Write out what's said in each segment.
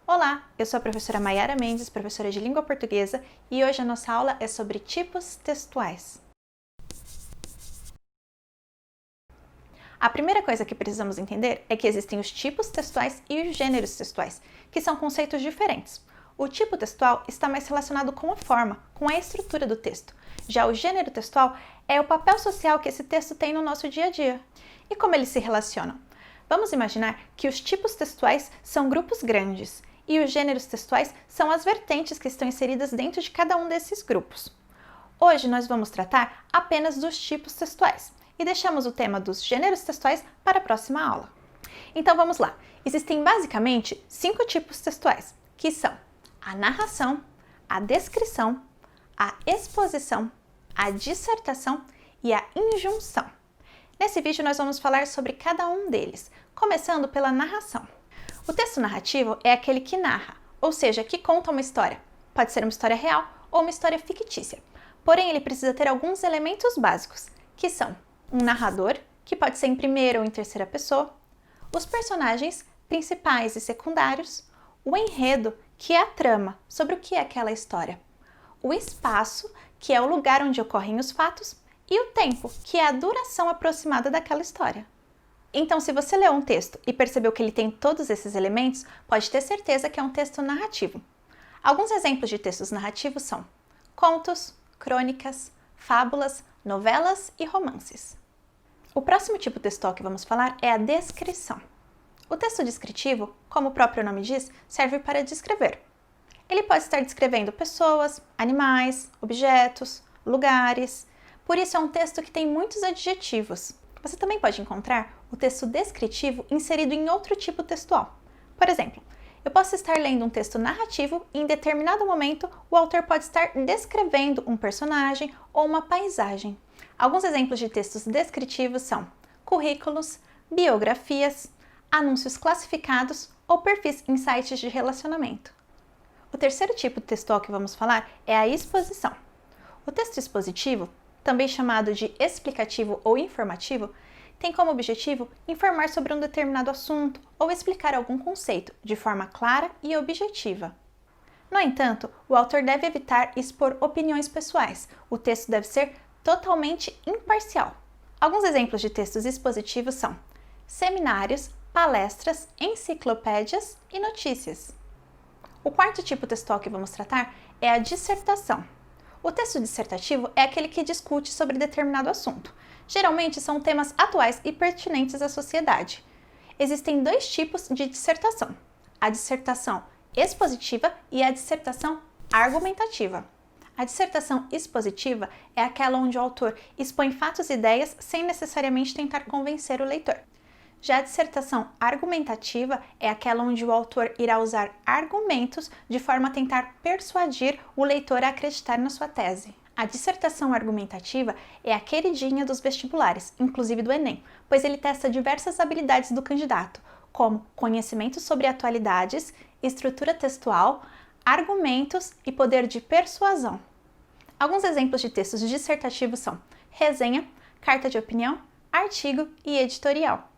Olá, eu sou a professora Maiara Mendes, professora de língua portuguesa, e hoje a nossa aula é sobre tipos textuais. A primeira coisa que precisamos entender é que existem os tipos textuais e os gêneros textuais, que são conceitos diferentes. O tipo textual está mais relacionado com a forma, com a estrutura do texto. Já o gênero textual é o papel social que esse texto tem no nosso dia a dia. E como eles se relacionam? Vamos imaginar que os tipos textuais são grupos grandes e os gêneros textuais são as vertentes que estão inseridas dentro de cada um desses grupos. Hoje nós vamos tratar apenas dos tipos textuais e deixamos o tema dos gêneros textuais para a próxima aula. Então vamos lá. Existem basicamente 5 tipos textuais, que são a narração, a descrição, a exposição, a dissertação e a injunção. Nesse vídeo nós vamos falar sobre cada um deles, começando pela narração. O texto narrativo é aquele que narra, ou seja, que conta uma história. Pode ser uma história real ou uma história fictícia. Porém, ele precisa ter alguns elementos básicos, que são um narrador, que pode ser em primeira ou em terceira pessoa, os personagens principais e secundários, o enredo, que é a trama, sobre o que é aquela história, o espaço, que é o lugar onde ocorrem os fatos, e o tempo, que é a duração aproximada daquela história. Então, se você leu um texto e percebeu que ele tem todos esses elementos, pode ter certeza que é um texto narrativo. Alguns exemplos de textos narrativos são contos, crônicas, fábulas, novelas e romances. O próximo tipo textual que vamos falar é a descrição. O texto descritivo, como o próprio nome diz, serve para descrever. Ele pode estar descrevendo pessoas, animais, objetos, lugares. Por isso é um texto que tem muitos adjetivos. Você também pode encontrar o texto descritivo inserido em outro tipo textual. Por exemplo, eu posso estar lendo um texto narrativo e em determinado momento o autor pode estar descrevendo um personagem ou uma paisagem. Alguns exemplos de textos descritivos são currículos, biografias, anúncios classificados ou perfis em sites de relacionamento. O terceiro tipo textual que vamos falar é a exposição. O texto expositivo, também chamado de explicativo ou informativo, tem como objetivo informar sobre um determinado assunto ou explicar algum conceito de forma clara e objetiva. No entanto, o autor deve evitar expor opiniões pessoais. O texto deve ser totalmente imparcial. Alguns exemplos de textos expositivos são seminários, palestras, enciclopédias e notícias. O quarto tipo textual que vamos tratar é a dissertação. O texto dissertativo é aquele que discute sobre determinado assunto. Geralmente são temas atuais e pertinentes à sociedade. Existem 2 tipos de dissertação: a dissertação expositiva e a dissertação argumentativa. A dissertação expositiva é aquela onde o autor expõe fatos e ideias sem necessariamente tentar convencer o leitor. Já a dissertação argumentativa é aquela onde o autor irá usar argumentos de forma a tentar persuadir o leitor a acreditar na sua tese. A dissertação argumentativa é a queridinha dos vestibulares, inclusive do Enem, pois ele testa diversas habilidades do candidato, como conhecimento sobre atualidades, estrutura textual, argumentos e poder de persuasão. Alguns exemplos de textos dissertativos são resenha, carta de opinião, artigo e editorial.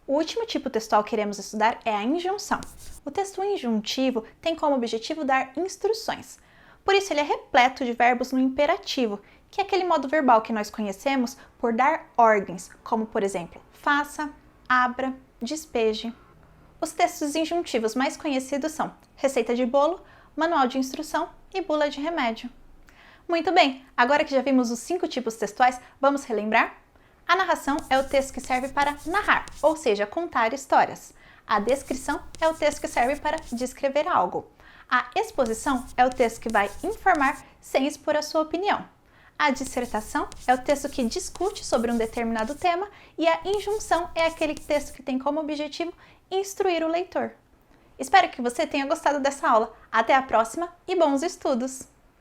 O último tipo textual que iremos estudar é a injunção. O texto injuntivo tem como objetivo dar instruções. Por isso ele é repleto de verbos no imperativo, que é aquele modo verbal que nós conhecemos por dar ordens, como por exemplo, faça, abra, despeje. Os textos injuntivos mais conhecidos são receita de bolo, manual de instrução e bula de remédio. Muito bem, agora que já vimos os 5 tipos textuais, vamos relembrar? A narração é o texto que serve para narrar, ou seja, contar histórias. A descrição é o texto que serve para descrever algo. A exposição é o texto que vai informar sem expor a sua opinião. A dissertação é o texto que discute sobre um determinado tema e a injunção é aquele texto que tem como objetivo instruir o leitor. Espero que você tenha gostado dessa aula. Até a próxima e bons estudos!